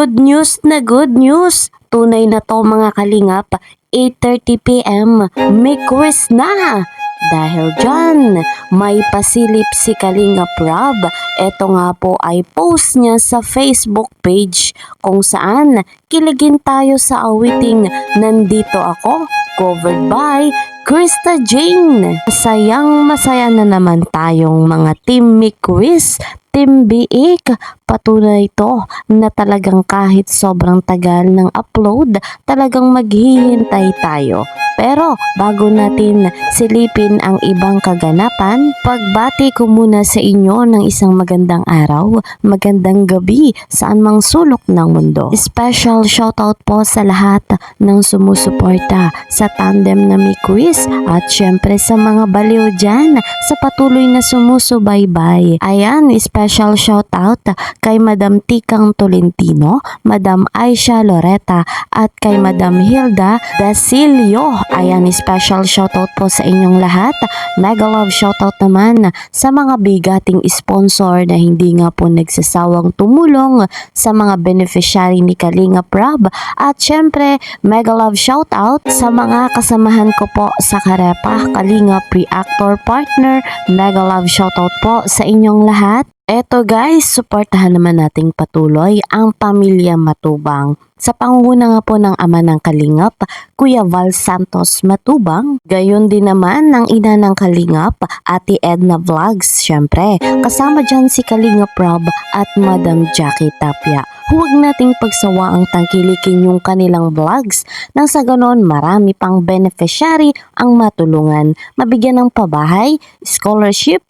Good news na good news! Tunay na to mga kalingap, 8:30 PM, may quiz na! Dahil dyan, may pasilip si Kalingap Rob. Ito nga po ay post niya sa Facebook page kung saan kiligin tayo sa awiting Nandito Ako, covered by Krista Jane. Masaya na naman tayong mga Team Quiz, Team Biik. Patunay ito na talagang kahit sobrang tagal ng upload, talagang maghihintay tayo. Pero bago natin silipin ang ibang kaganapan, pagbati ko muna sa inyo ng isang magandang araw, magandang gabi saan mang sulok ng mundo. Special shoutout po sa lahat ng sumusuporta sa tandem na may quiz at syempre sa mga baliw dyan sa patuloy na sumusubaybay. Ayan, special shoutout kay Madam Tikang Tolentino, Madam Aisha Loreta at kay Madam Hilda Dasilio. Ayan, special shoutout po sa inyong lahat. Mega love shoutout naman sa mga bigating sponsor na hindi nga po nagsasawang tumulong sa mga beneficiary ni Kalingap Rob. At syempre, mega love shoutout sa mga kasamahan ko po sa Karepa, Kalingap Reactor Partner. Mega love shoutout po sa inyong lahat. Eto guys, suportahan naman nating patuloy ang pamilya Matubang. Sa pangunguna nga po ng ama ng Kalingap, Kuya Val Santos Matubang, gayon din naman ng ina ng Kalingap, Ate Edna Vlogs, syempre. Kasama dyan si Kalingap Rob at Madam Jackie Tapia. Huwag nating pagsawa ang tangkilikin yung kanilang vlogs nang sa ganon marami pang beneficiary ang matulungan, mabigyan ng pabahay, scholarship,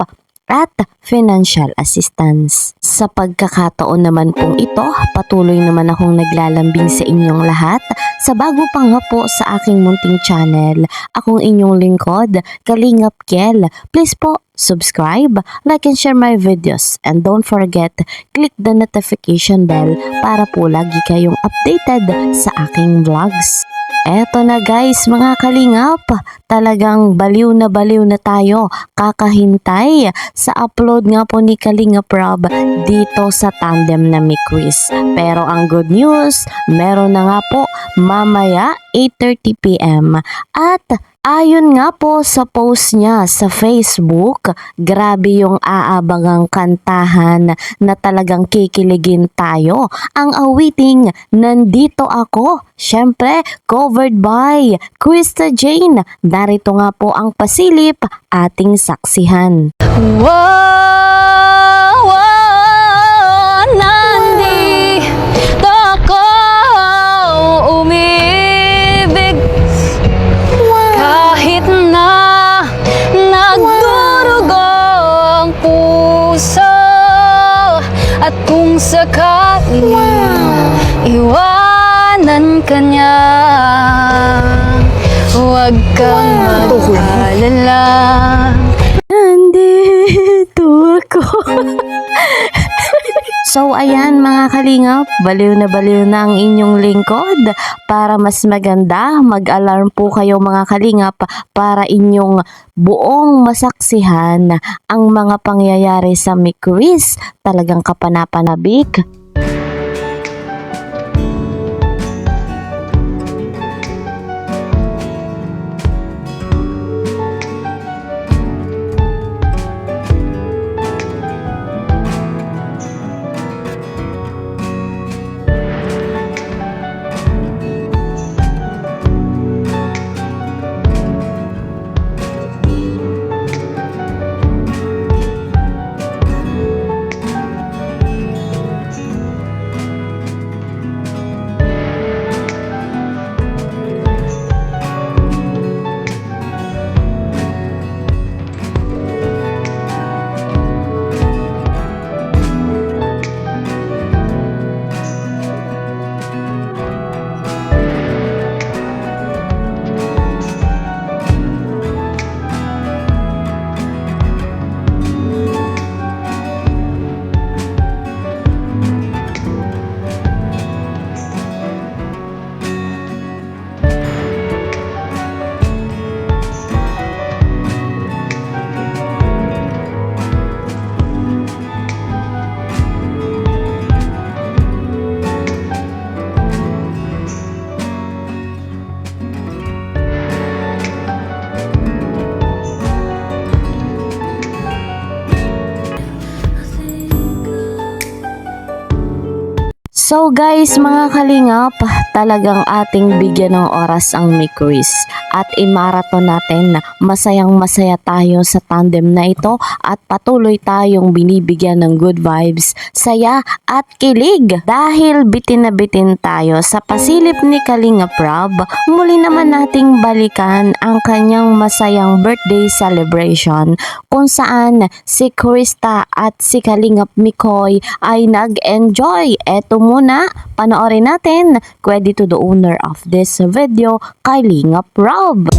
at financial assistance. Sa pagkakataon naman pong ito, patuloy naman akong naglalambing sa inyong lahat sa bago pa nga po sa aking munting channel. Akong inyong lingkod, Kalingap Kel. Please po, subscribe, like and share my videos, and don't forget, click the notification bell para po lagi kayong updated sa aking vlogs. Eto na guys mga kalingap, talagang baliw na tayo kakahintay sa upload nga po ni Kalingap Rob dito sa tandem na may quiz. Pero ang good news, meron na nga po mamaya 8:30 PM. At ayon nga po sa post niya sa Facebook, grabe yung aabangang kantahan na talagang kikiligin tayo. Ang awiting Nandito Ako, syempre covered by Krista Jane. Narito nga po ang pasilip ating saksihan. Nandito ako umibig kahit na nagdurugo ang puso, at kung sakaling iwanan ka niya, huwag kang mag-alala. Nandito ako. So ayan mga kalingap, baliw na ang inyong lingkod. Para mas maganda, mag-alarm po kayo mga kalingap para inyong buong masaksihan ang mga pangyayari sa may quiz. Talagang kapanapanabik. So guys, mga kalingap, talagang ating bigyan ng oras ang Mikris at i-marathon natin. Masayang masaya tayo sa tandem na ito at patuloy tayong binibigyan ng good vibes, saya at kilig. Dahil bitin na bitin tayo sa pasilip ni Kalingap Rob, muli naman nating balikan ang kanyang masayang birthday celebration kung saan si Krista at si Kalingap Mikoy ay nag-enjoy. Eto muna, panoorin natin. Credit to the owner of this video, Kalingap Rob.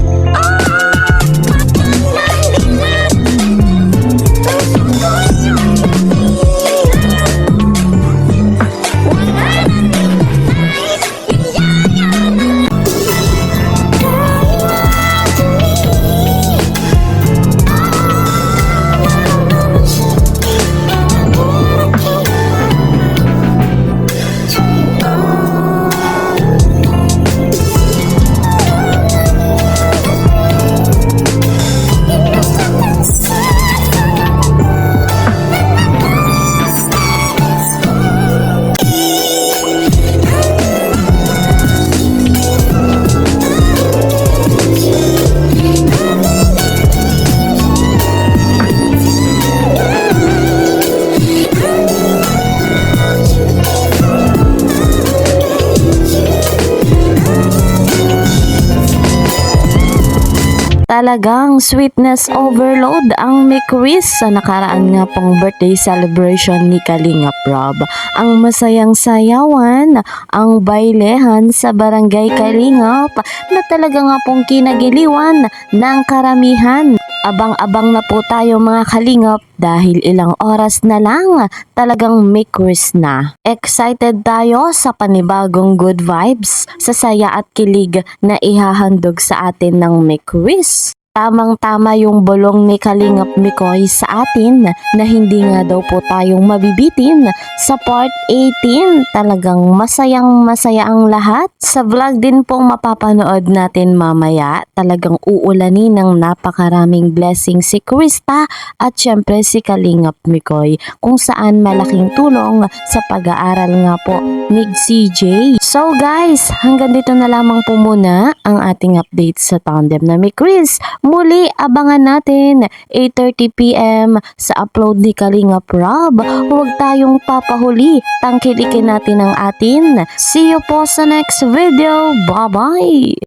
Talagang sweetness overload ang Mikris sa nakaraan nga pong birthday celebration ni Kalingap Rob. Ang masayang sayawan, ang bailehan sa barangay Kalingap na talaga nga pong kinagiliwan ng karamihan. Abang-abang na po tayo mga Kalingap dahil ilang oras na lang talagang Mikris na. Excited tayo sa panibagong good vibes, sa saya at kilig na ihahandog sa atin ng Mikris. Tamang-tama yung bulong ni Kalingap Mikoy sa atin na hindi nga daw po tayong mabibitin sa part 18. Talagang masayang masaya ang lahat. Sa vlog din pong mapapanood natin mamaya, talagang uulanin ng napakaraming blessing si Krista at syempre si Kalingap Mikoy kung saan malaking tulong sa pag-aaral nga po ni CJ. So guys, hanggang dito na lamang po muna ang ating update sa tandem na Mikris. Muli, abangan natin 8:30 PM sa upload ni Kalingap Rob. Huwag tayong papahuli. Tangkilikin natin ang atin. See you po sa next video. Bye-bye!